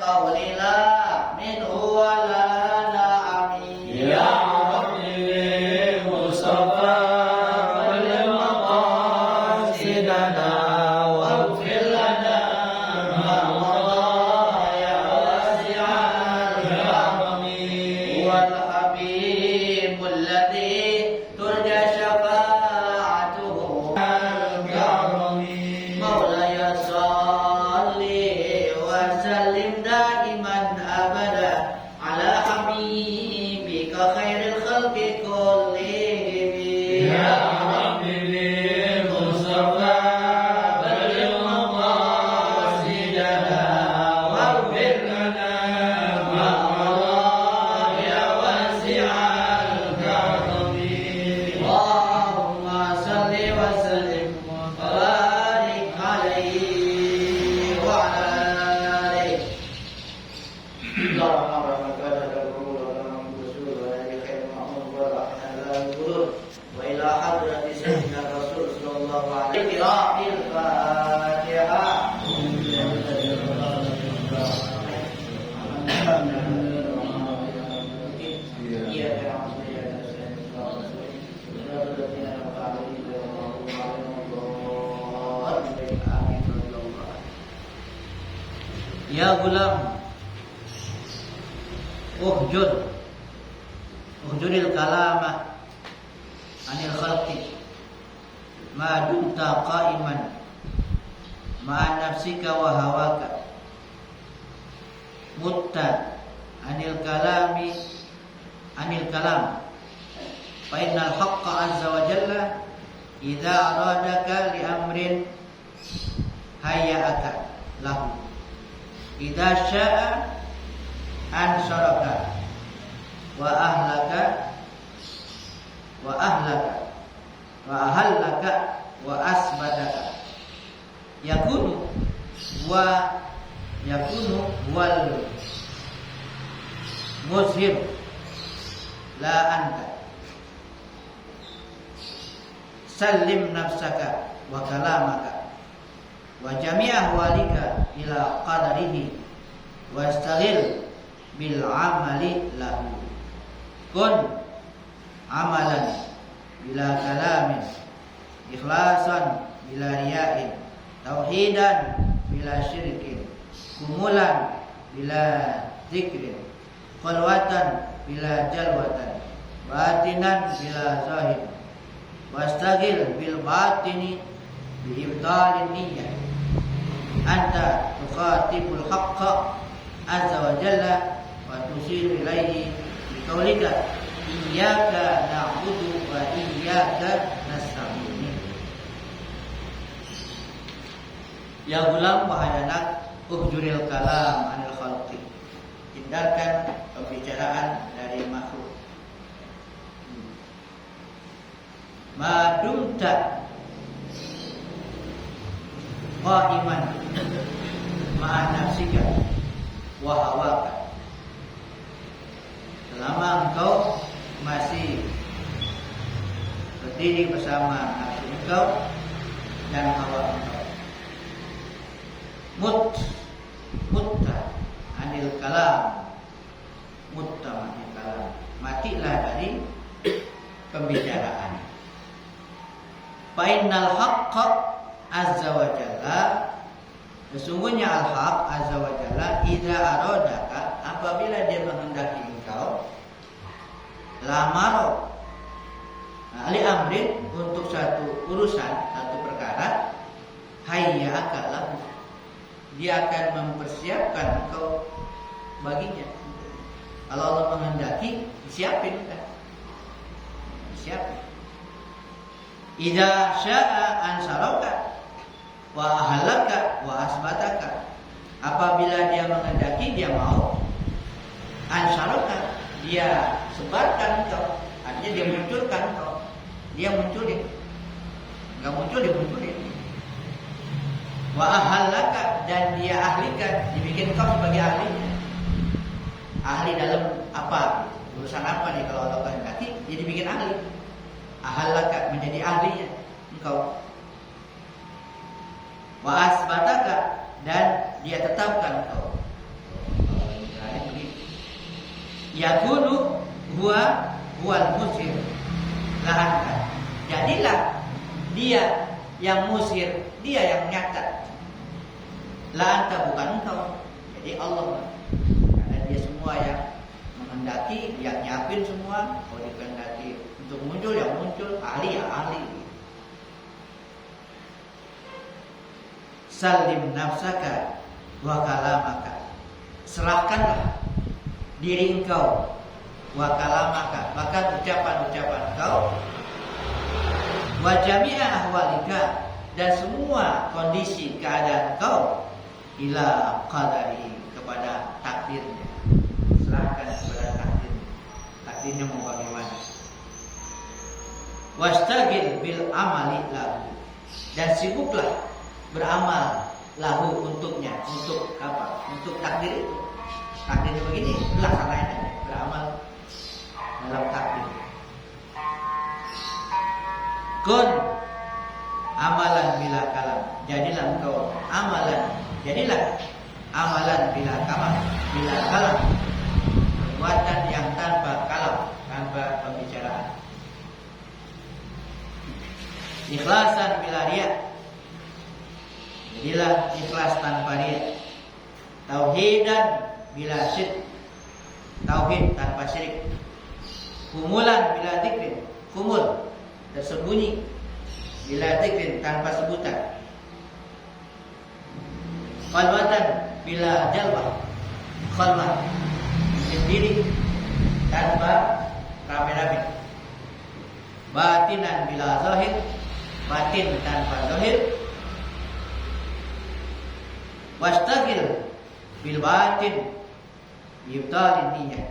قول لا منه ولا نعمي يا ربي للمصطفى ولمقاصدنا واغفر لنا ما مضى يا واسع الكرم هو الحبيب الذي ترجى شفاعته الكرم مولاي صل وسلم دائما أبدا على حبيبك خير الخلق كلهم يا ربي للمصطفى بلغ مقاصدنا واغفر لنا ما مضى يا واسع الكرم اللهم صل وسلم وبارك عليه وعلى آله. وإلى حضرة سيدنا الرسول صلى الله عليه وسلم قراءة الفاتحة. Ya gulam, uhjuril kalama anil khalqi ma dumta qa'iman ma nafsika wa hawaka mutta anil kalam fa innal haqqa azza wa jalla idza aradaka li amrin hayya'aka lahu idza syaa ansaraka wa ahallaka wa ahallaka wa asbadaka yakunu wal muzhir la anta sallim nafsaka wa kalamaka wa jami'ah walika ila qadarihi wastaghil bil amali lahu kun amalan bila kalamin ikhlasan bila riya'in tauhidan bila syirkin kumulan bila zikrin khalwatan bila jalwatan batinan bila zahir wastaghil bil batini bi ibtalin niyyah anta tukhatibul haqqa azza wa jalla wa tusiru ilaihi bi qaulika iyyaka na'budu wa iyyaka nasta'in. Ya gulam, wahai anak, uhjuril kalam anil khalqi, hindarkan pembicaraan dari makhluk. Ma dumta qa'iman ma'a nafsika wa hawaka, selama engkau masih berdiri bersama nafsu engkau dan hawa engkau. Mutta anil kalam, anil kalam, matilah dari pembicaraan. Fa innal haqqa azza wa jalla, sesungguhnya al-haq azza wa jalla idza aradaka, apabila dia menghendaki engkau lamaro ali amrin, untuk satu urusan, satu perkara, hayya akalahu, dia akan mempersiapkan engkau baginya. Kalau Allah menghendaki, disiapin kan? Disiapin. Idza syaa ansaraka wa ahlaka wa asbataka, apabila dia menghendaki, dia mau, ansaraka, dia sebarkan engkau, artinya dia munculkan engkau, dia munculin, enggak muncul dia munculin. Wa ahallaka, dan dia ahlikan, dibikin kau sebagai ahlinya. Ahli dalam apa? Urusan apa nih kalau Allah kehendaki, dia dibikin ahli. Ahallaka, menjadi ahlinya engkau. Wa asbataka, dan dia tetapkan engkau. yakunu huwal musir lahanka. Jadilah dia yang musir, dia yang nyatat. La anta, bukan engkau. Jadi Allah, karena dia semua yang menghendaki, yang nyiapin semua. Kalau dikehendaki untuk muncul, yang muncul. Ahli ya ahli. Salim nafsaka wa kalamaka. Serahkanlah diri engkau wa kalamaka, maka ucapan-ucapan engkau, wa jami'a ahwalika, dan semua kondisi keadaan engkau, ila qadari, kepada takdirnya. Serahkan kepada takdirnya. Takdirnya mau bagaimana. Wastagil bil amali lahu, dan sibuklah beramal lahu, untuknya. Untuk apa? Untuk takdir itu. Takdir begini, laksanain aja, beramal dalam takdir. Kun amalan bila kalam, jadilah engkau amalan, jadilah amalan bila kalam, perbuatan yang tanpa kalam, tanpa pembicaraan. Ikhlasan bila riya, jadilah ikhlas tanpa riya. Tauhidan bila syirik, tauhid tanpa syirik. Kumulan bila dzikrin, kumul tersembunyi, bila dzikrin tanpa sebutan. Khalwatan bila jalwah, khalwah sendiri tanpa rame-rame. Batinan bila zahir, batin tanpa zahir. Wastagil bil batin ibtalin niyyah,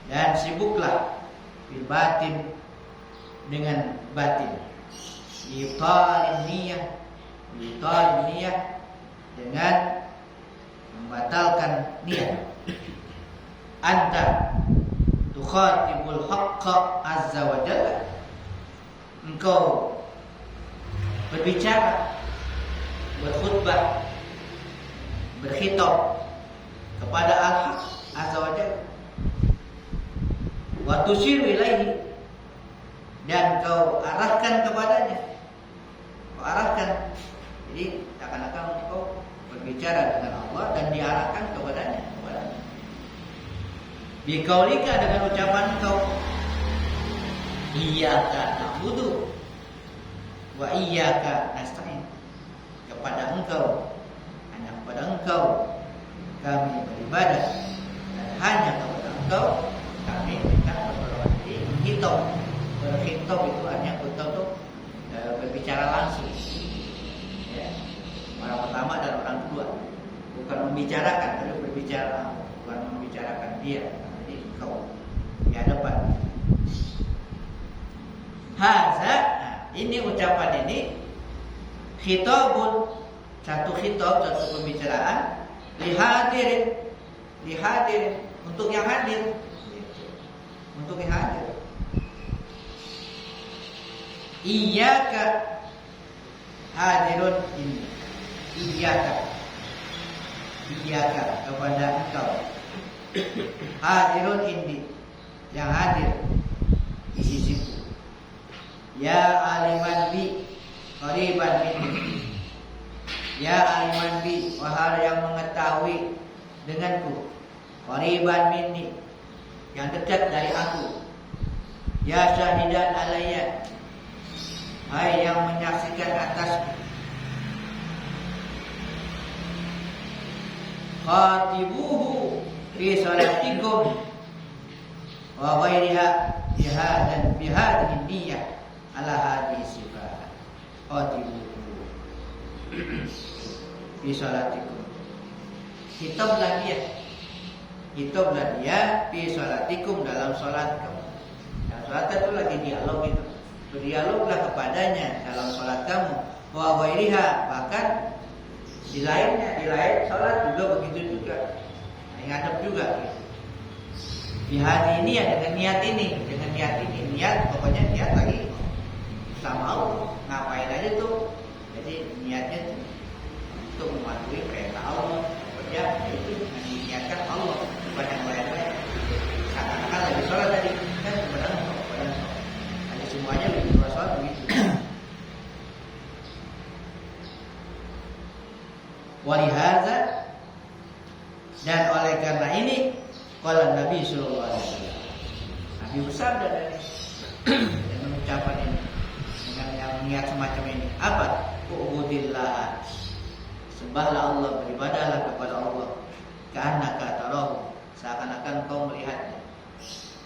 dan sibuklah bil batin, dengan batin. Ibtalin niyyah, dengan membatalkan niat. Anta tukhatibul haqqa azza wa jalla, engkau berbicara, berkhutbah, berkhitab kepada Al-Haq azza wa jalla. Wa tusyiru ilaihi, dan kau arahkan kepadanya. Kau arahkan. Jadi akan-akan kau berbicara dengan Allah dan diarahkan kepadanya. Biqaulika, dengan ucapan kau, iyyaka na'budu wa iyyaka nasta'in, kepada engkau, hanya kepada engkau kami beribadah, dan hanya kepada engkau kami minta pertolongan. Jadi berkhitab itu artinya kita tuh berbicara langsung. Ya. Orang pertama dan orang kedua, bukan membicarakan, tapi berbicara, bukan membicarakan dia. Jadi kau di hadapan. Haza, nah, ini ucapan ini khitabun, satu khitab, satu pembicaraan, lihadirin, untuk yang hadir, untuk yang hadir. Iyyaka hadirun ini, iyyaka kepada engkau, hadirun ini, yang hadir di sisiku. Ya aliman bi qariban minni, ya aliman bi, wahai yang mengetahui denganku, qariban minni, yang dekat dari aku. Ya syahidan alayya, hai yang menyaksikan atasku. Khatibuhu fi salatikum wa ghairiha bihadhihi niyyah ala hadhihi sifat. Khatibuhu fi salatikum, hitoblah dia fi salatikum, dalam salat kamu. Dalam salat itu lagi dialog itu. Berdialoglah kepadanya dalam salat kamu. Wa ghairiha, bahkan di lain salat juga begitu juga. Ngadep juga gitu. Di hari ini ya dengan niat ini, niat pokoknya niat lagi sama Allah, ngapain aja tuh. Jadi niatnya untuk mematuhi perintah Allah, kerja itu diniatkan Allah, bukan yang lain-lain. Dan oleh karena ini qala Nabi sallallahu alaihi wasallam, Nabi bersabda dari dan mengucapkan ini dengan yang niat semacam ini apa? Ubudillah, sembahlah Allah, beribadahlah kepada Allah, ka'annaka tarahu, seakan-akan kau melihatnya.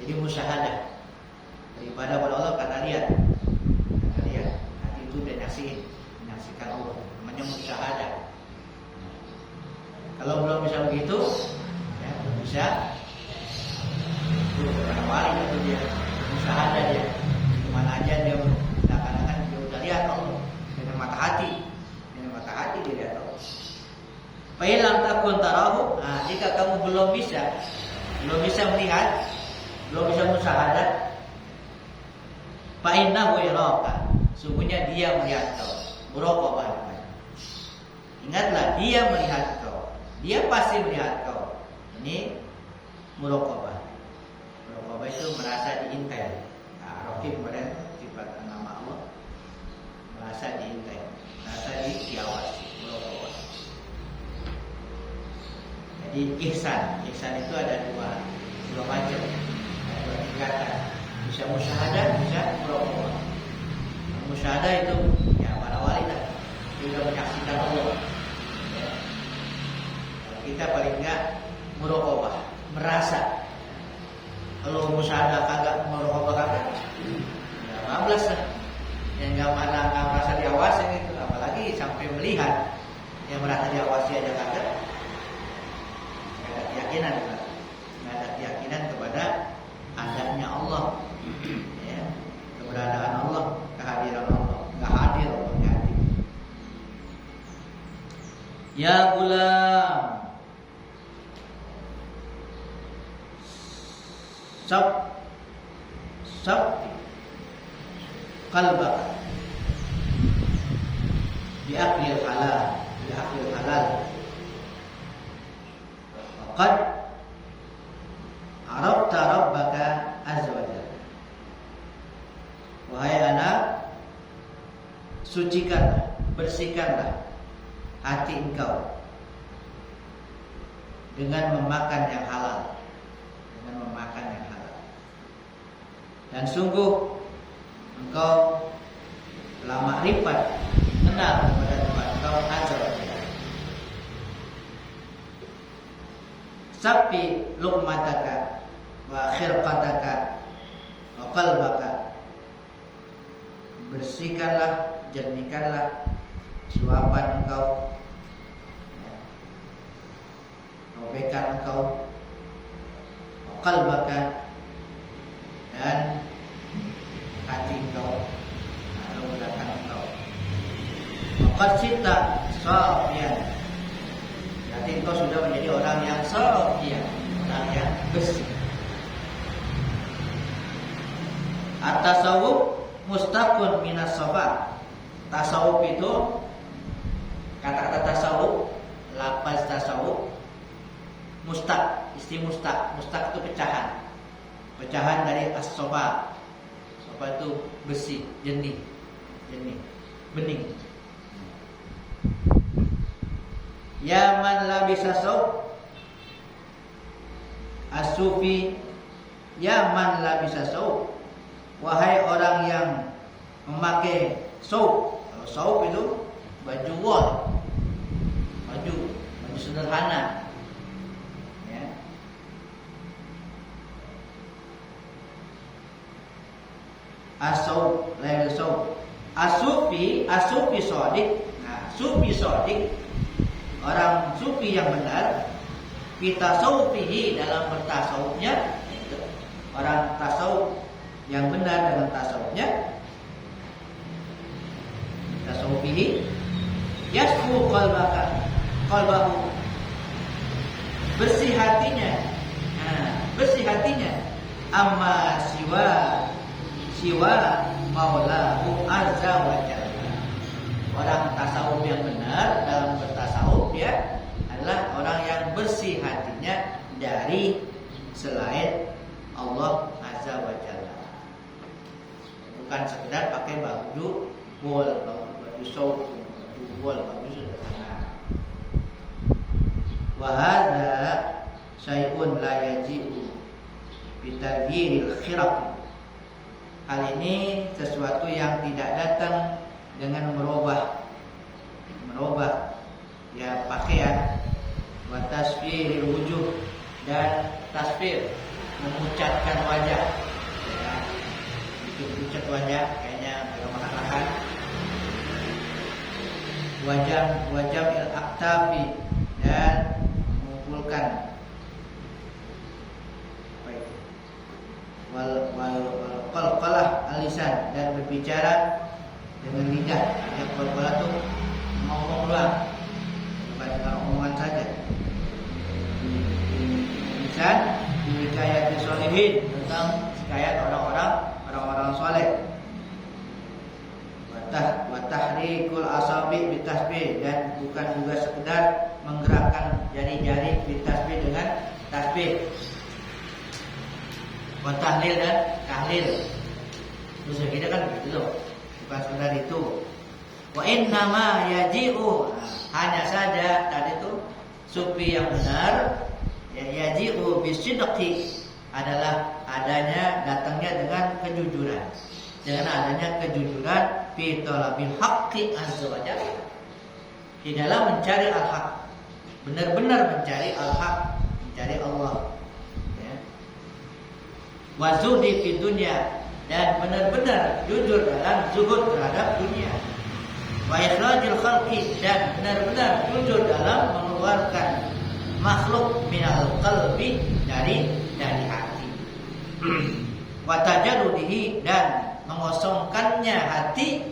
Jadi musyahadah, beribadah kepada Allah karena lihat, hati itu udah menyaksikan Allah, namanya musyahadah. Kalau belum bisa begitu, ya belum bisa. Itu orang wali itu dia musyahadah dia, kemana aja dia seakan-akan dia udah lihat Allah dengan mata hati dia lihat Allah. Fa'ilam takun tarahu, nah, jika kamu belum bisa melihat, belum bisa musyahadah, fa'innahu yaraka, sungguhnya dia melihat kau. Muraqabah namanya. Ingatlah, dia melihat kau, dia pasti melihat kau. Ini muraqabah. Muraqabah itu merasa diintai. Nah, raqib kemarin sifat nama Allah, merasa diintai, merasa diawasi. Muraqabah. Jadi ihsan itu ada dua macam, ada dua tingkatan. Bisa musyahadah, bisa muraqabah. Musyahadah itu ya para wali lah, sudah menyaksikan Allah. Ya. Kita paling enggak muraqabah, merasa. Kalau musyahadah kagak, muraqabah kagak, ya bablas lah. Yang enggak merasa diawasi itu, apalagi sampai melihat, yang merasa diawasi aja kagak. Nggak ada keyakinan kepada adanya Allah, ya, keberadaan Allah, kehadiran Allah, nggak hadir Allah, nggak hadir. Ya gulam, sab qalbak bi aklil halal, qad arafta rabbaka azza wa jalla. Wahai anak, sucikanlah, bersihkanlah hati engkau dengan memakan yang halal, dan sungguh engkau telah makrifat, kenal kepada Tuhan engkau azza wa jalla. Safi luqmataka wa khirqataka wa qalbaka, bersihkanlah, jernihkanlah suapan engkau, robekan engkau, wa qalbaka, dan hati engkau, atau belakang engkau. Wa qad sita safiyan, berarti engkau sudah menjadi orang yang safiyan, orang yang bersih. At-tasawuf mustaqun minas safa. Tasawuf itu, kata-kata tasawuf, lafaz tasawuf, mustaq, istilah mustaq itu pecahan dari as-safa. Safa itu bersih, jernih, bening. Ya man labisa saub as-sufi, ya man labisa saub, wahai orang yang memakai saub. Kalau saub itu baju wol, baju sederhana, ya. As-saub, lain saub. As-sufi shadiq. Nah, sufi shadiq, orang sufi yang benar, kita tasawufihi, dalam bertasawufnya, orang tasawuf yang benar dalam tasawufnya, tasawufihi, yasfu qalbahu, bersih hatinya, amma siwa maulahu azza wa jalla. Orang tasawuf yang benar dalam bertasawuf, ya, adalah orang yang bersih hatinya dari selain Allah azza wa jalla. Bukan sekedar pakai baju wol, baju saub, baju wol, baju sederhana. Wa hadza syai'un la yaji'u bitaghyiril khiraq. Hal ini sesuatu yang tidak datang dengan merubah ya pakaian, wa tasfiril wujuh, dan tasfir memucatkan wajah, ya, bikin pucat wajah kayaknya kalau makan makan, wajah al-aktafi, dan mengumpulkan qalqalah alisan, dan berbicara dengan lidah. Yang qalqalah itu ngomong doang, bukan dengan omongan saja. Lisan hikayat sholihin, tentang hikayat orang-orang soleh. Wa tahrikul asabi bitasbih, dan bukan juga sekedar menggerakkan jari-jari bitasbih dengan tasbih. Wa tahlil dan tahlil. Terus kita kan begitu loh, bukan sekedar itu. Wa innama yaji'u, hanya saja tadi itu sufi yang benar, ya, yaji'u bisidqi, adalah adanya, datangnya dengan kejujuran, dengan adanya kejujuran fi talabil haqqi azza wa jalla, di dalam mencari al-haq, benar-benar mencari al-haq, mencari Allah, ya. Wa zuhdi fi dunya, dan benar-benar jujur dalam zuhud terhadap dunia. Wa ikhrajil khalqi, dan benar-benar jujur dalam mengeluarkan makhluk minal qalbi, dari hati. Wa tajarrudihi, dan mengosongkannya hati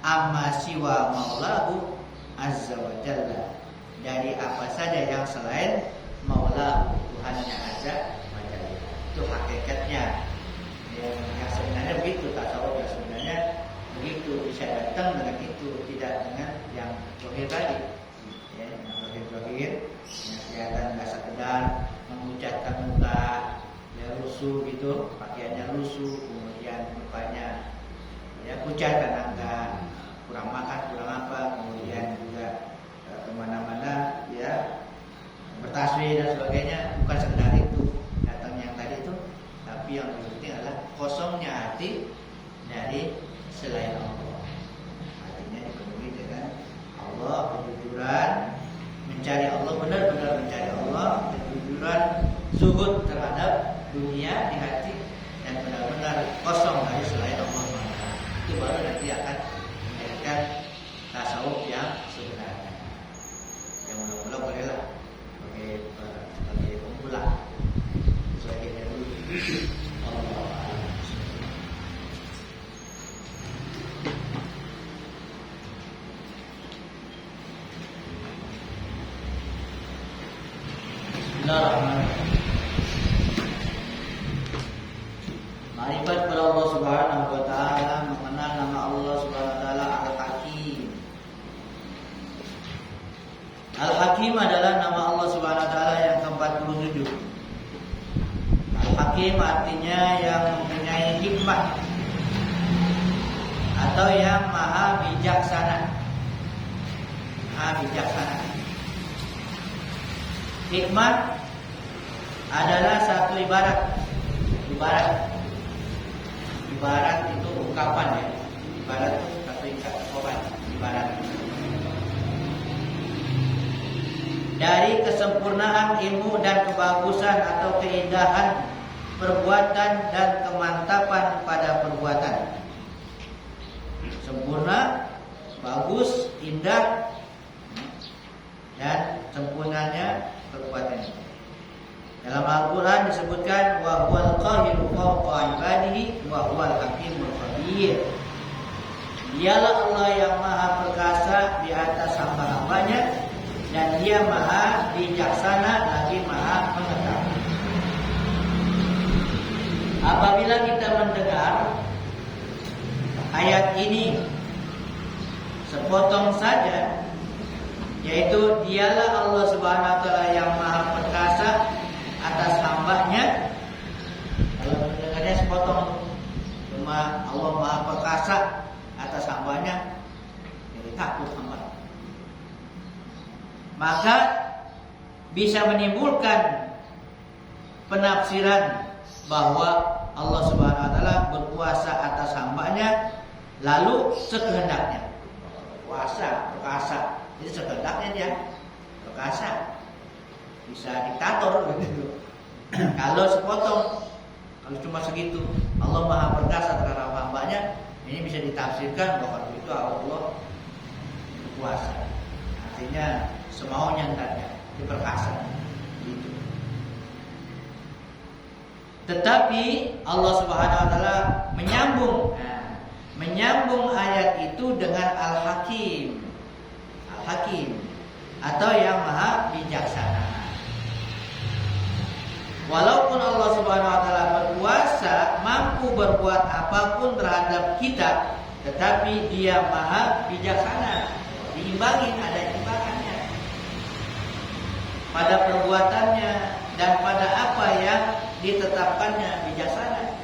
amma siwa maulahu azza wa jalla, dari apa saja yang selain maulahu, Tuhannya azza wa jalla. Itu hakikatnya. Yang sebenarnya begitu, tasawuf yang sebenarnya begitu, bisa datang dengan itu, tidak dengan yang zahir tadi, ya, yang zahir, yang kelihatan nggak sekedar mengucapkan muka, ya, lusuh gitu, pakaiannya lusuh, kemudian mukanya ya pucat karena nggak, kurang makan, kurang apa, kemudian juga kemana-mana ya bertasbih dan sebagainya, bukan sekedar itu datang yang tadi itu, tapi yang lebih penting adalah kosongnya hati dari selain Allah. Hatinya dipenuhi dengan Allah, kejujuran mencari Allah, benar-benar mencari Allah, kejujuran zuhud terhadap dunia di hati, dan benar-benar kosong dari selain Allah. Itu baru nanti akan menjadikan tasawuf yang sebenarnya. Yang mula-mula bolehlah sebagai pemula, sebagai dulu. Allah. Bismillahirrahmanirrahim. Ma'rifat kepada Allah Subhanahu wa taala, mengenal nama Allah Subhanahu wa taala Al-Hakim. Al-Hakim adalah nama Allah Subhanahu wa taala yang ke-47. Al-Hakim artinya yang mempunyai hikmah, atau yang maha bijaksana. Maha bijaksana. Hikmah adalah satu ibarat itu ungkapan, ya. Ibarat itu satu ungkapan, ibarat. Dari kesempurnaan ilmu dan kebagusan atau keindahan perbuatan dan kemantapan pada perbuatan. Sempurna, bagus, indah, dan sempurnanya perbuatan itu. Dalam Al-Quran disebutkan wa huwal qahiru fawqa ibadihi wa huwal hakimul khabir. Dialah Allah yang maha perkasa di atas hamba-hambanya, dan dia maha bijaksana lagi maha mengetahui. Apabila kita mendengar ayat ini sepotong saja, yaitu dialah Allah Subhanahu wa taala yang maha perkasa atas hambanya. Kalau mendengarnya sepotong, cuma Allah maha perkasa atas hambanya, jadi takut hamba. Maka bisa menimbulkan penafsiran bahwa Allah Subhanahu wa taala berkuasa atas hambanya lalu sekehendaknya. Kuasa, perkasa. Jadi sekehendaknya dia perkasa. Bisa diktator gitu. Kalau sepotong, kalau cuma segitu, Allah Maha Perkasa terhadap hambanya, ini bisa ditafsirkan bahwa itu Allah berkuasa. Artinya semaunya entarnya diperkasa gitu. Tetapi Allah Subhanahu wa taala menyambung ayat itu dengan Al-Hakim. Al-Hakim atau yang Maha Bijaksana. Walaupun Allah Subhanahu wa taala berkuasa, mampu berbuat apapun terhadap kita, tetapi Dia Maha Bijaksana. Diimbangi, ada imbangannya pada perbuatannya dan pada apa yang ditetapkannya bijaksana.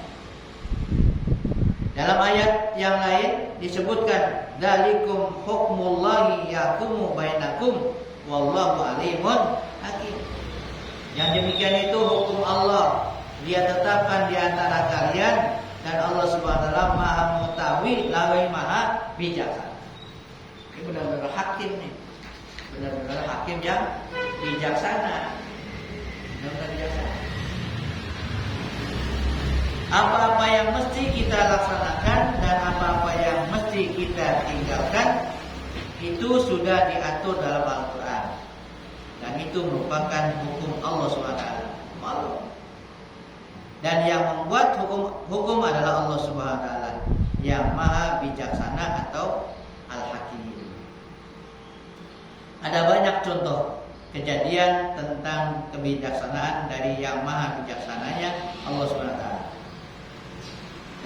Dalam ayat yang lain disebutkan dzalikum hukmullahi yahkumu bainakum wallahu alimun hakim. Yang demikian itu hukum Allah, Dia tetapkan di antara kalian dan Allah Subhanahu wa taala Maha mengetahui lagi Maha bijaksana. Ini benar-benar hakim nih. Benar-benar hakim yang bijaksana. Benar-benar bijaksana. Apa-apa yang mesti kita laksanakan dan apa-apa yang mesti kita tinggalkan itu sudah diatur dalam Al-Quran. Dan itu merupakan hukum Allah SWT. Dan yang membuat hukum adalah Allah SWT yang Maha Bijaksana atau Al-Hakim. Ada banyak contoh kejadian tentang kebijaksanaan dari yang Maha Bijaksananya Allah SWT.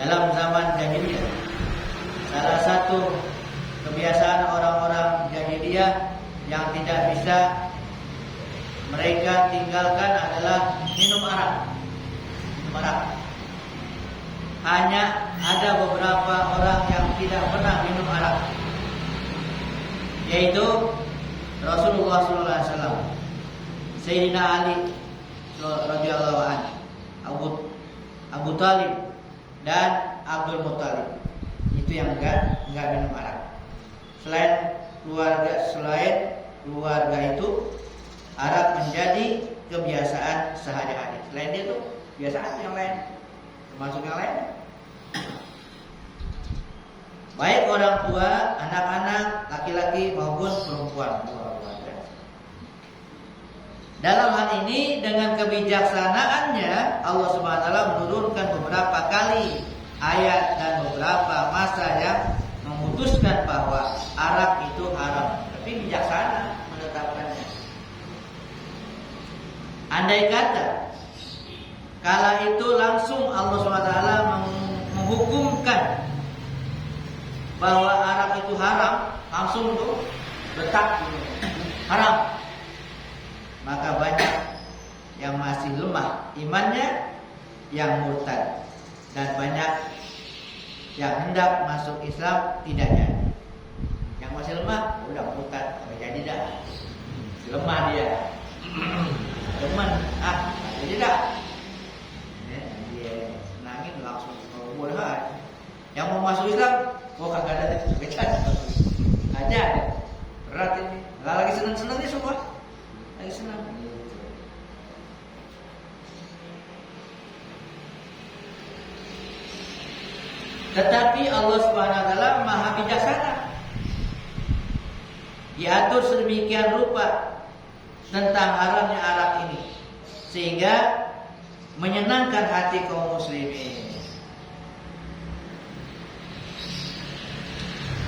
Dalam zaman jahiliyah, salah satu kebiasaan orang-orang jahiliyah yang tidak bisa mereka tinggalkan adalah minum arak. Hanya ada beberapa orang yang tidak pernah minum arak, yaitu Rasulullah SAW, Sayyidina Ali radhiyallahu anhu, Abu Talib dan Abdul Muttalib. Itu yang enggak minum arak. Selain keluarga itu, arak menjadi kebiasaan sehari-hari. Selain itu, kebiasaan yang lain, termasuk yang lain. Baik orang tua, anak-anak, laki-laki maupun perempuan. Dalam hal ini dengan kebijaksanaannya Allah Subhanahu wa taala menurunkan beberapa kali ayat dan beberapa masa yang memutuskan bahwa arak itu haram, tapi bijaksana menetapkannya. Andai kata kala itu langsung Allah Subhanahu wa taala menghukumkan bahwa arak itu haram, langsung tuh letak haram, maka banyak yang masih lemah imannya, yang murtad, dan banyak yang hendak masuk Islam tidak jadi. Yang masih lemah udah murtad, nggak jadi dah. Lemah dia, teman, jadi dah. Dia senangin langsung boleh. Yang mau masuk Islam, kagak ada beda aja. Berat ini. Lagi senang-senangnya semua. Lagi senang. Tetapi Allah Subhanahu wa taala Maha Bijaksana. Diatur sedemikian rupa tentang haramnya arak ini sehingga menyenangkan hati kaum muslimin.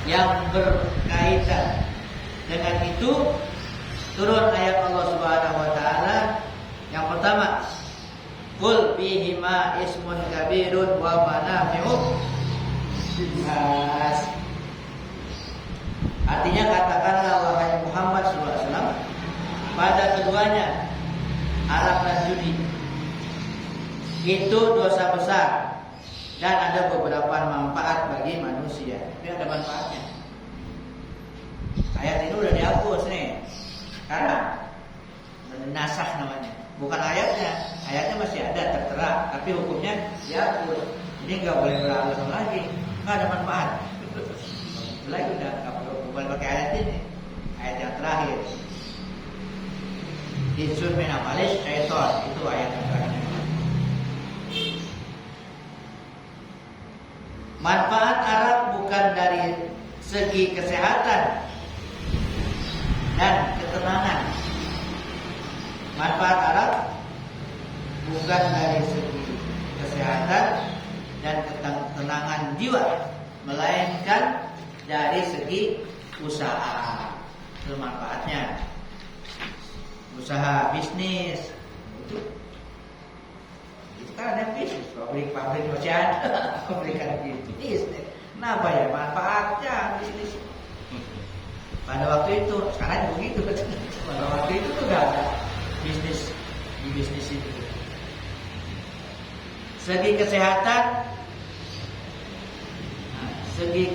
Yang berkaitan dengan itu turun ayat Allah Subhanahu wa taala yang pertama, qul fihima ismun kabirun wa manafi'u linnas. Artinya katakanlah wahai Muhammad SAW, pada keduanya arak dan judi itu dosa besar dan ada beberapa manfaat bagi manusia. Ini ada manfaatnya. Ayat ini udah dihapus nih. Sekarang nasah namanya. bukan ayatnya. Ayatnya masih ada tertera, tapi hukumnya dihapus. Ini nggak boleh beralasan lagi, nggak ada manfaat. Lagi udah nggak perlu boleh pakai ayat ini, ayat yang terakhir. Insun min amalis syaiton, itu ayat yang terakhir. Manfaat Arab bukan dari segi kesehatan dan ketenangan. Manfaat Arab bukan dari segi kesehatan dan ketenangan jiwa, melainkan dari segi usaha. Itu manfaatnya. Usaha bisnis itu kan ada bisnis, pabrik masih ada, pabrikan bisnis. Kenapa ya manfaatnya bisnis? Pada waktu itu, sekarang begitu. Pada waktu itu tuh gak ada bisnis di bisnis itu. Segi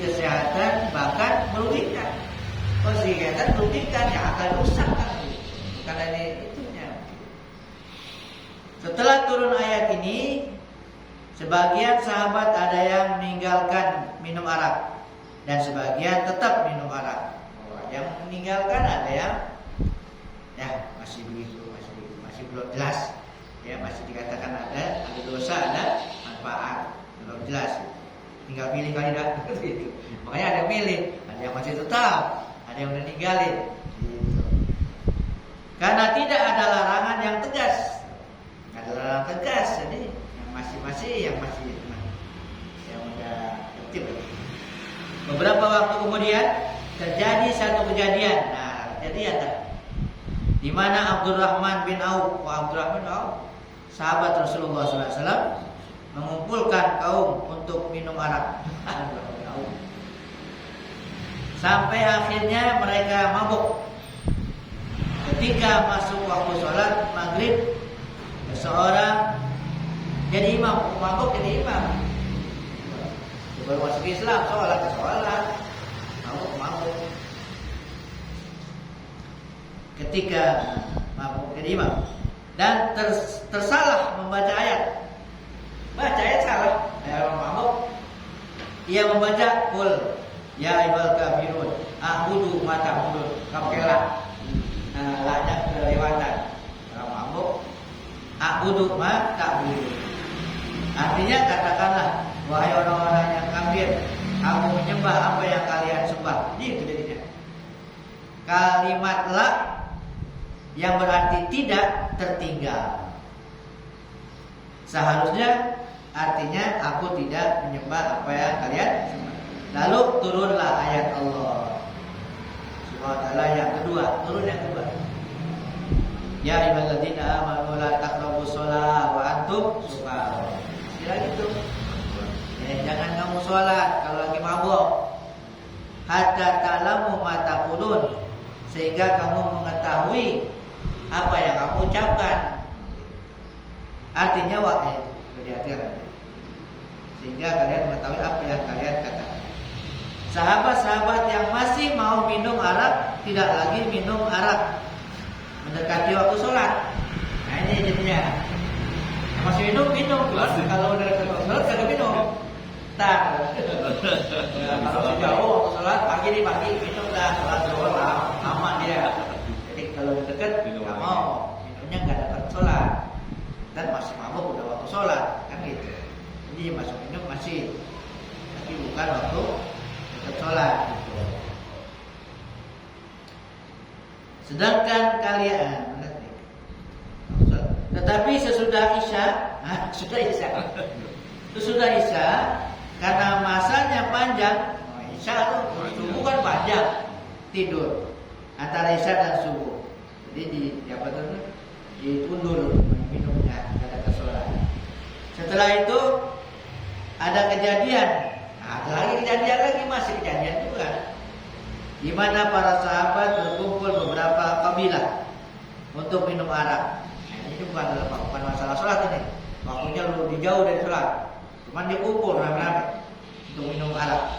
kesehatan, bahkan merugikan. Segi kesehatan merugikan, yang akan rusak kan. Bukan ada itunya. Setelah turun ayat ini, sebagian sahabat ada yang meninggalkan minum arak dan sebagian tetap minum arak. Yang meninggalkan ada yang masih begitu, masih belum jelas. Ya, masih dikatakan ada dosa, ada manfaat, belum jelas. Tinggal pilih kali dah. Gitu. Makanya ada yang pilih, ada yang masih tetap, ada yang udah ninggalin. Gitu. Karena tidak ada larangan yang tegas. Ada larangan tegas, jadi yang yang udah tertib. Beberapa waktu kemudian terjadi satu kejadian. Di mana Abdurrahman bin Auf, sahabat Rasulullah SAW, mengumpulkan kaum untuk minum arak. Sampai akhirnya mereka mabuk. Ketika masuk waktu sholat maghrib, seseorang jadi imam, mabuk jadi imam. Baru masuk Islam, sholat, mabuk. Ketika mabuk jadi imam dan tersalah membaca ayat. Baca ayat salah, ayat mabuk. Ia membaca qul ya ayyuhal kafirun a'budu ma ta'budun. Kapelah. Lahnya kelewatan. Kalau mabuk a'budu ma ta'budun. Artinya katakanlah, wahai orang-orang yang kafir, aku menyembah apa yang kalian sembah. Itu jadinya. Kalimat la yang berarti tidak tertinggal. Seharusnya artinya aku tidak menyembah apa yang kalian sembah. Lalu turunlah ayat Allah Subhanahu wa ta'ala yang kedua, turun yang kedua. Ya ayyuhalladzina amanu la taqrabus shalah wa antum sukara. Istilah gitu. Jangan kamu sholat kalau lagi mabuk. Hatta ta'lamu ma taqulun, sehingga kamu mengetahui apa yang kamu ucapkan. Artinya berhati-hati. Sehingga kalian mengetahui apa yang kalian katakan. Sahabat-sahabat yang masih mau minum arak tidak lagi minum arak mendekati waktu sholat. Nah ini jadinya. Masih minum. Kalau udah dekat waktu sholat kagak minum. Kalau masih jauh waktu sholat pagi minum dah, sholat zuhur aman dia. Jadi kalau dekat nggak mau minumnya nggak dapat sholat dan masih mabuk udah waktu sholat kan gitu. Jadi masuk minum masih, tapi bukan waktu dekat sholat gitu. Sedangkan kalian tetapi sesudah Isya karena masanya panjang, Isya tuh subuh kan panjang tidur antara Isya dan subuh. Jadi diundur minumnya ada sholat. Setelah itu ada kejadian, masih kejadian juga, di mana para sahabat berkumpul beberapa kabilah untuk minum arak. Ini bukan masalah sholat ini. Waktunya lebih jauh dari sholat. Cuman dia kumpul rame-rame untuk minum arak.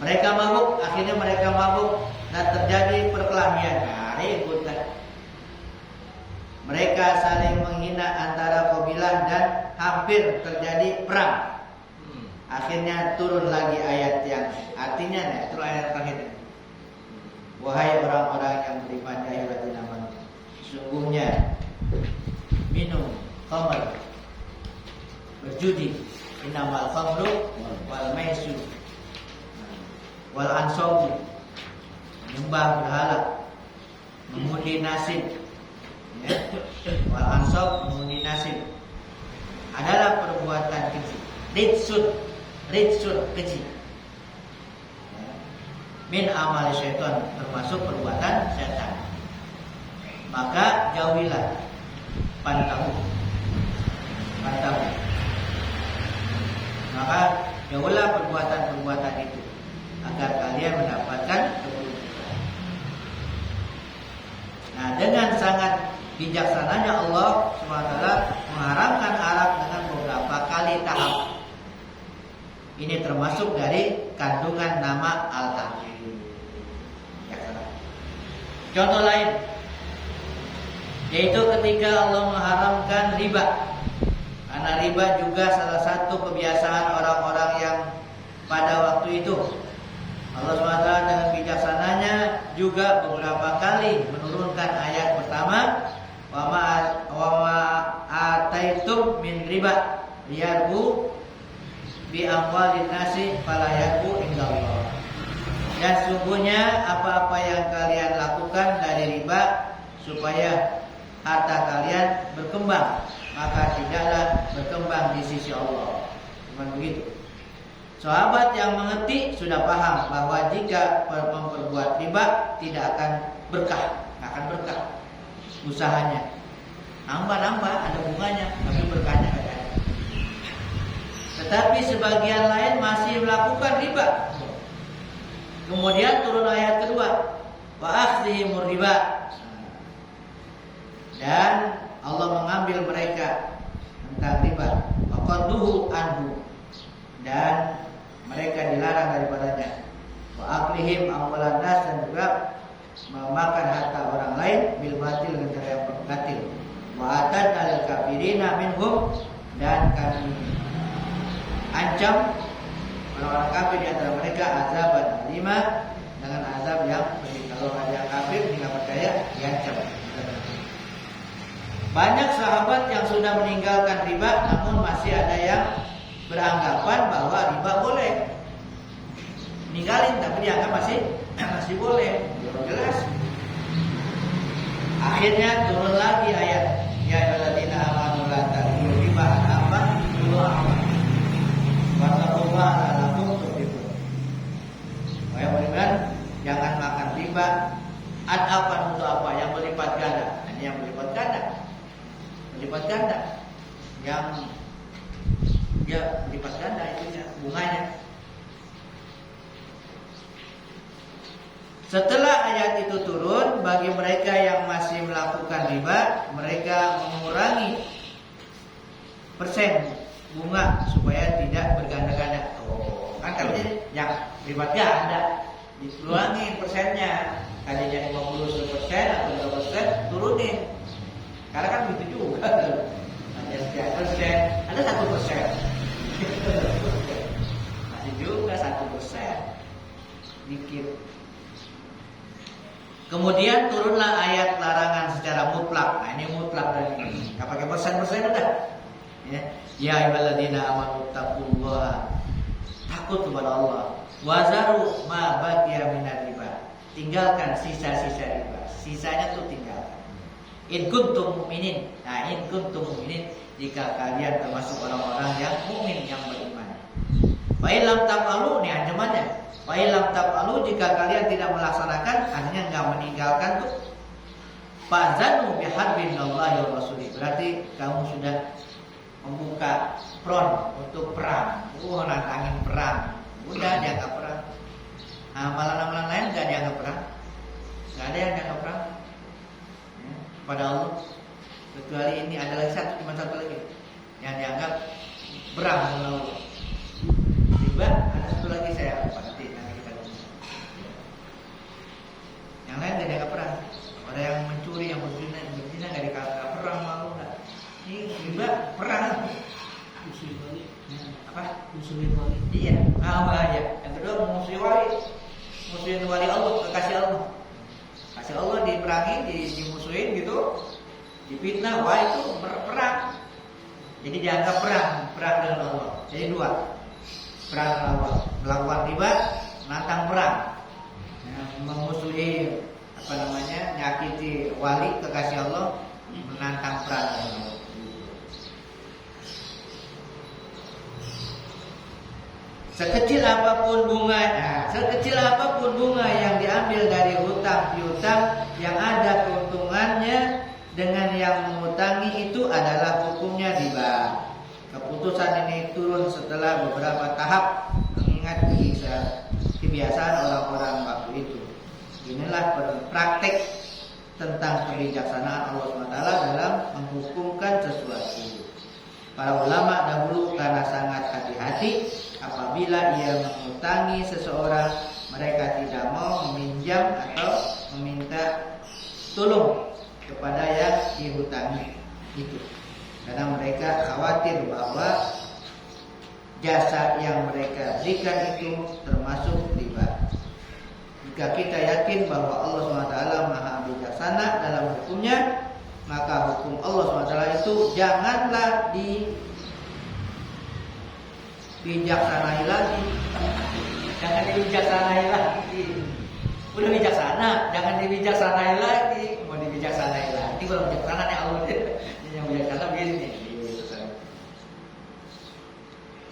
Akhirnya mereka mabuk dan terjadi perkelahian. Ribut kan. Mereka saling menghina antara kabilah dan hampir terjadi perang. Akhirnya turun lagi ayat yang artinya turun ayat terakhir. Wahai orang-orang yang beriman, ya ayyuhalladzina amanu, sesungguhnya minum khamr, berjudi, innamal khamru wal maisir wal ansab, menyembah berhala, mengundi nasib, ya. Wal ansab, mengundi nasib adalah perbuatan keji. Ritsun keji. Min amal syaitan, termasuk perbuatan setan. Maka jauhilah, pantahu. Maka jauhilah perbuatan-perbuatan itu agar kalian mendapatkan keberuntungan. Nah, dengan sangat bijaksananya Allah SWT mengharamkan arak dengan beberapa kali tahap. Ini termasuk dari kandungan nama Al-Hakim. Contoh lain, yaitu ketika Allah mengharamkan riba. Karena riba juga salah satu kebiasaan orang-orang yang pada waktu itu. Allah SWT dengan bijaksananya juga beberapa kali menurunkan ayat pertama, wa ma ataitum min riba liyarbu bi amwalin nasi fala yarbu indallah. Dan sungguhnya apa-apa yang kalian lakukan dari riba supaya harta kalian berkembang, maka tidaklah berkembang di sisi Allah. Cuma begitu. Sahabat yang mengerti sudah paham bahwa jika memperbuat riba tidak akan berkah, usahanya. Nambah ada bunganya, tapi berkahnya tidak ada. Tetapi sebagian lain masih melakukan riba. Kemudian turun ayat kedua, wa akhdhihimur riba. Dan Allah mengambil mereka tentang riba, faqadduhu anhu, dan mereka dilarang daripadanya. Wa aklihim amwalan nas, dan juga memakan harta orang lain bil batil, dengan cara yang batil. Wa atadna lil kafirina minhum, dan kami ancam orang-orang kafir di antara mereka azaban alimah, dengan azab yang pedih. Kalau ada yang kafir tidak percaya, diancam. Banyak sahabat yang sudah meninggalkan riba, namun masih ada yang beranggapan bahwa riba boleh. Ninggalin tapi dianggap masih boleh. Jelas. Akhirnya turun lagi ayat, ya ayyuhalladzina amanu la ta'kulu riba apa? Wattaqullah la'allakum tuflihun. Wahai beriman, jangan makan riba. Ad-afan untuk apa? Yang berlipat ganda. Ini yang berlipat ganda. Yang dia berlipat ganda itunya, bunganya. Setelah ayat itu turun, bagi mereka yang masih melakukan riba, mereka mengurangi persen bunga supaya tidak berganda-ganda. Kan katanya yang riba ganda, dikurangi persennya. Kalinya 50% atau berapa persen, turunin. Karena kan begitu juga. Ada sekian persen, ada 1%. Masih juga 1%. Dikit. Kemudian turunlah ayat larangan secara mutlak. Nah, ini mutlak dari ini. Enggak pakai persen-persen udah. Ya ayyuhalladzina amanu taqullaha. Takut kepada Allah. Wazaru ma baqiya minar riba. Tinggalkan sisa-sisa riba. Sisanya tuh tinggalkan. In kuntum mu'minin. Nah, in kuntum mu'minin, jika kalian termasuk orang-orang yang mukmin, yang beriman. Fa in lam taf'alu, ini ancamannya. Fa in lam taf'alu, jika kalian tidak melaksanakan, artinya enggak meninggalkan tuh, fazanu biharbin minallahi wa rasuli. Berarti kamu sudah membuka front untuk perang. Nantangin perang. Udah dianggap perang. Amalan-amalan lain enggak dianggap perang. Enggak ada yang dianggap perang pada Allah, kecuali ini adalah cuma satu lagi yang dianggap perang dengan Allah. Riba ada satu lagi, saya lupa, nanti kita lihat. Yang lain tidak dianggap perang. Ada yang mencuri, yang berzina nggak dianggap perang. Iya, bahaya. Yang kedua memusuhi wali, musuhin wali Allah, kekasih Allah. Kasih Allah diperangi, dimusuhin gitu, difitnah, wah itu berperang. Jadi dianggap perang dengan Allah. Jadi dua, perang dengan Allah, melakukan riba, menantang perang, memusuhi nyakiti wali kekasih Allah, menantang perang dengan Allah. Sekecil apapun bunga yang diambil dari hutang piutang yang ada keuntungannya dengan yang mengutangi itu adalah hukumnya riba. Keputusan ini turun setelah beberapa tahap mengingat kebiasaan orang-orang waktu itu. Inilah praktek tentang kebijaksanaan Allah SWT dalam menghukumkan sesuatu. Para ulama dahulu karena sangat hati-hati apabila ia mengutangi seseorang, mereka tidak mau meminjam atau meminta tolong kepada yang dihutangi itu, karena mereka khawatir bahwa jasa yang mereka berikan itu termasuk riba. Jika kita yakin bahwa Allah SWT Maha Bijaksana dalam hukumnya, maka hukum Allah SWT itu janganlah dibijaksanai lagi. Jangan dibijaksanai lagi. Udah bijaksana, jangan dibijaksanai lagi. Mau dibijaksanai lagi, kalau bijaksana nih Allah dia. Yang bijaksana begini nih.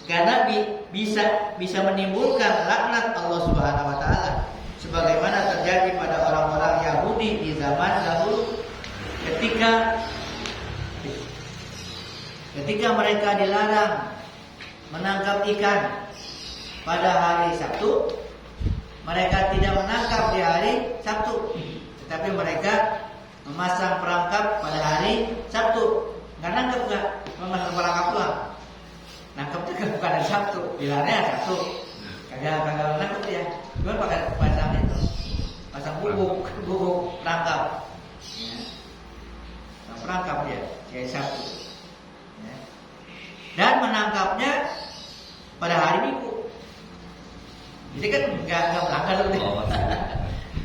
Karena bisa menimbulkan laknat Allah Subhanahu wa taala, sebagaimana terjadi pada orang-orang Yahudi di zaman dahulu ketika mereka dilarang menangkap ikan pada hari Sabtu, mereka tidak menangkap di hari Sabtu, tetapi mereka memasang perangkap pada hari Sabtu. Nggak nangkap, nggak memasang perangkap doang. Nangkapnya bukan hari Sabtu, dilarangnya Sabtu. Kagak nangkap ya. Cuma pakai pasang itu, pasang bubuk perangkap. Ya. Perangkap dia hari Sabtu. Ya. Dan menangkapnya pada hari Minggu. Jadi kan nggak melanggar dulu.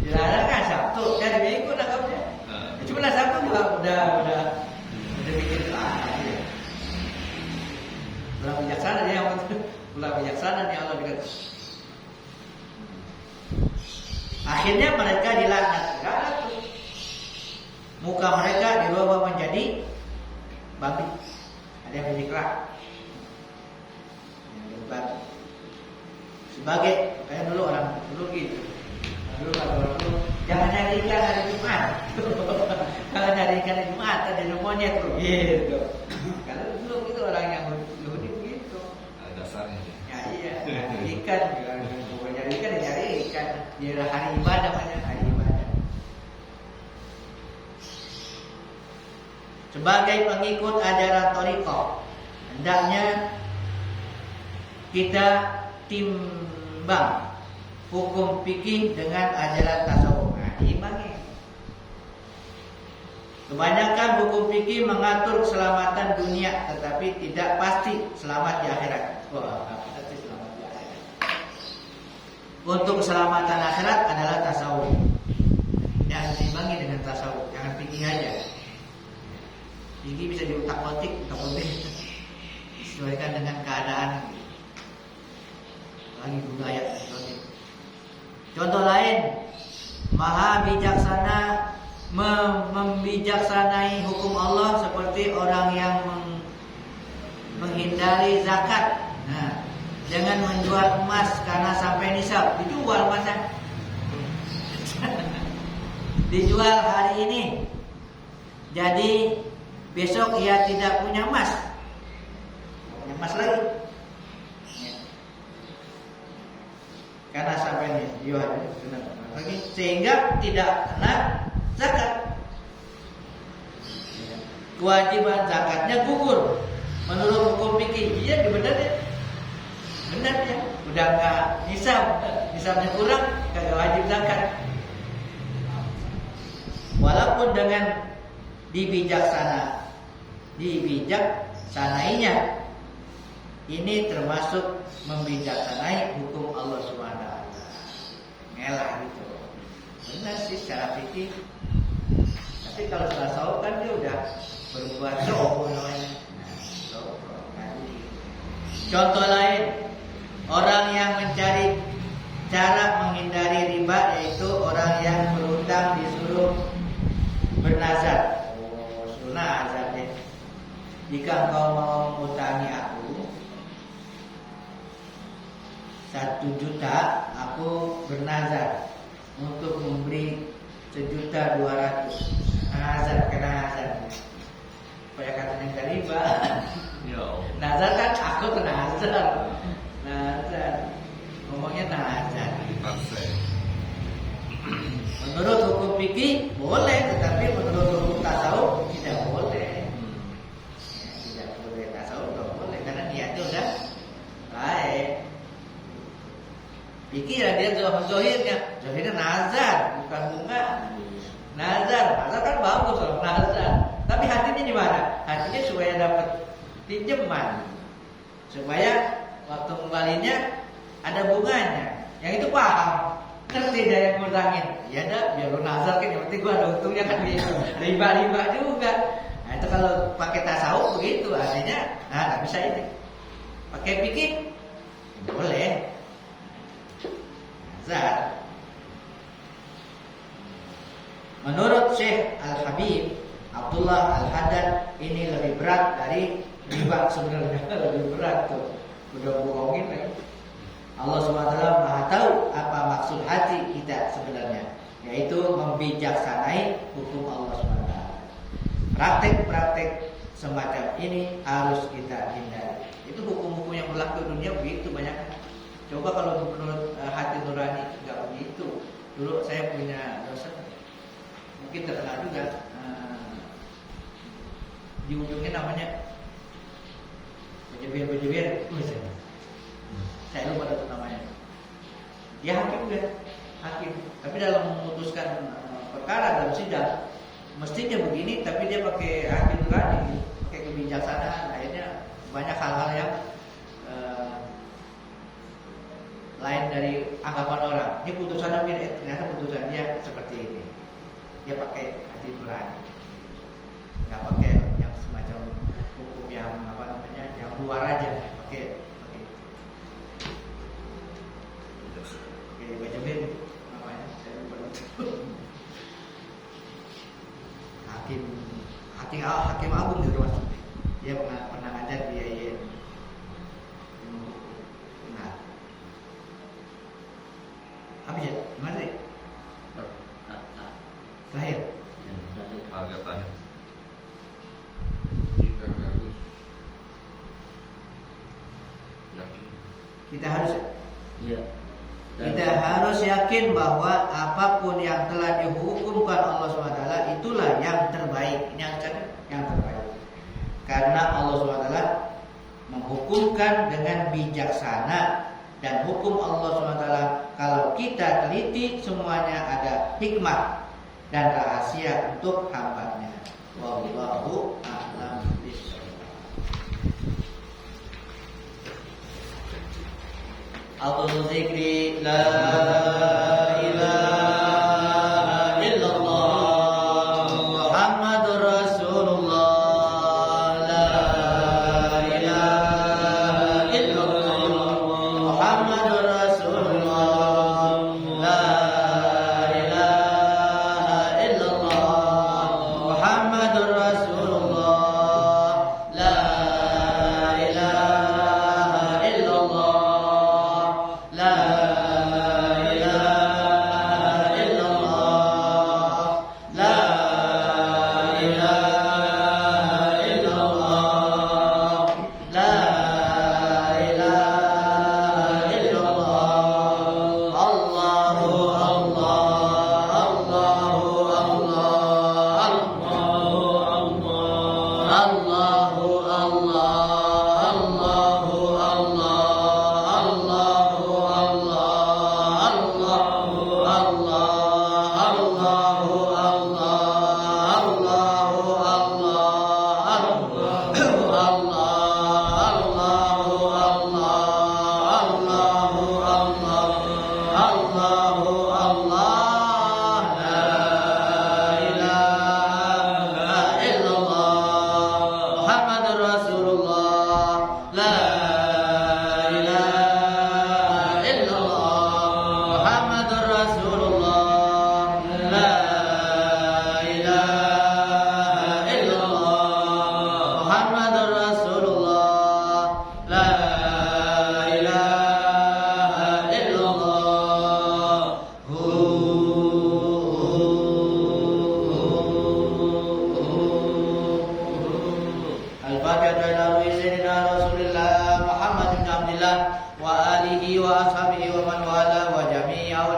Dilarang kan Sabtu, dari Minggu nangkapnya. Cuma Sabtu udah bikin ya. Ulah bijaksana dia, ulah bijaksana dia Allah dekat. Akhirnya mereka dilaknat. Muka mereka dirubah menjadi babi. Ada yang menjadi kerak. Sebagai kayak dulu orang dulu gitu. Dulu kata orang dulu, jangan nyari ikan hari Jumat. Kalau nyari ikan hari Jumat ada monyet tuh gitu. Kalau dulu itu orang yang dulu begitu. Ada dasarnya. Ya iya, ikan kalau nyari ikan nyari ikan. Di hari ibadah namanya, hari ibadah. Sebagai pengikut ajaran thariqah, hendaknya kita timbang hukum fikih dengan ajaran tasawuf. Nah, diimbangi. Kebanyakan hukum fikih mengatur keselamatan dunia, tetapi tidak pasti selamat di akhirat. Wah, pasti selamat di akhirat. Untuk keselamatan akhirat adalah tasawuf. Jangan diimbangi dengan tasawuf, jangan fikih aja. Fikih bisa diutak-atik, disesuaikan dengan keadaan. Lagi budaya. Contoh lain, Maha Bijaksana membijaksanai hukum Allah seperti orang yang menghindari zakat. Nah, jangan menjual emas karena sampai nisab. Dijual emasnya. Dijual hari ini. Jadi besok ia tidak punya emas. Punya emas lagi. Karena sampai dijual lagi sehingga tidak kena zakat. Kewajiban zakatnya gugur menurut hukum fikih. Iya benar ya. Benar ya. Udah enggak nisabnya kurang, kagak wajib zakat. Walaupun dengan dibijaksanainya ini termasuk membijaksanai hukum Allah SWT. Ngelah gitu. Benar sih secara fikih. Tapi kalau tasawuf kan dia udah berbuat sobo namanya. Nah, sobo. Contoh lain, orang yang mencari cara menghindari riba yaitu orang yang berutang disuruh bernazar. Oh, sunnah azab deh. Jika engkau mau mengutangi aku 1 juta, aku bernazar untuk memberi 1.200.000. Nazar kena nazar. Supaya katanya enggak riba. Nazar kan aku kena nazar. Nazar. Ngomongnya nazar. Menurut hukum fikih boleh, tetapi menurut hukum tasawuf tidak boleh. Tidak boleh, tasawuf tidak boleh karena niatnya udah baik. Fikih ya dia zohirnya nazar, bukan bunga. Nazar kan bagus loh, nazar. Tapi hatinya di mana? Hatinya supaya dapat pinjaman, supaya waktu kembalinya ada bunganya. Yang itu paham, ngerti dia yang ngutangin. Ya dah, biar lu nazar kan, yang penting gua ada untungnya kan gitu. Riba juga. Nah itu kalau pakai tasawuf begitu, artinya, nah nggak bisa ini. Pakai fikih boleh. Nazar. Menurut Syekh Al-Habib Abdullah Al-Haddad ini lebih berat dari riba sebenarnya. Lebih berat tuh. Udah bohongin lagi. Allah SWT Maha tahu apa maksud hati kita sebenarnya, yaitu membijaksanai hukum Allah SWT. Praktek-praktek semacam ini harus kita hindari. Itu hukum-hukum yang berlaku di dunia begitu banyak. Coba kalau menurut hati nurani nggak begitu. Dulu saya punya dosen, mungkin terkenal juga, di ujungnya namanya Bejebir. Saya lupa itu namanya. Dia hakim kan, hakim. Tapi dalam memutuskan perkara dalam sidang, mestinya begini, tapi dia pakai hati nurani, pakai kebijaksanaan. Akhirnya banyak hal-hal yang lain dari anggapan orang. Ini putusannya begini, ternyata putusan dia seperti ini. Dia pakai hati nurani, nggak pakai yang semacam hukum yang yang luar aja. Pakai baca bin namanya, saya lupa itu. Hakim agung gitu maksudnya. Dia pernah ngajar di IAIN. Nah, apa ya? Gimana sih? Terakhir. Agak terakhir. Kita harus yakin bahwa apapun yang telah dihukumkan Allah SWT itulah yang terbaik. Ini yang terbaik. Karena Allah SWT menghukumkan dengan bijaksana, dan hukum Allah SWT kalau kita teliti semuanya ada hikmah dan rahasia untuk hambanya. Wallahu a'lam bishawab. Atul zikri la ilaha illallah Muhammadur Rasulullah, la ilaha illallah Muhammadur Rasulullah, la ilaha illallah Muhammadur Rasulullah, la ilaha illallah. La ilaha illallah, la ilaha illallah, la ilaha illallah. Allahu Allah, Allahu Allah, Allahu Allah, Allahu Allah. Allahu Al-Fatihah ila sayyidina Rasulillah Muhammad bin Abdullah wa alihi wa ashabihi wa man wala wa jami'a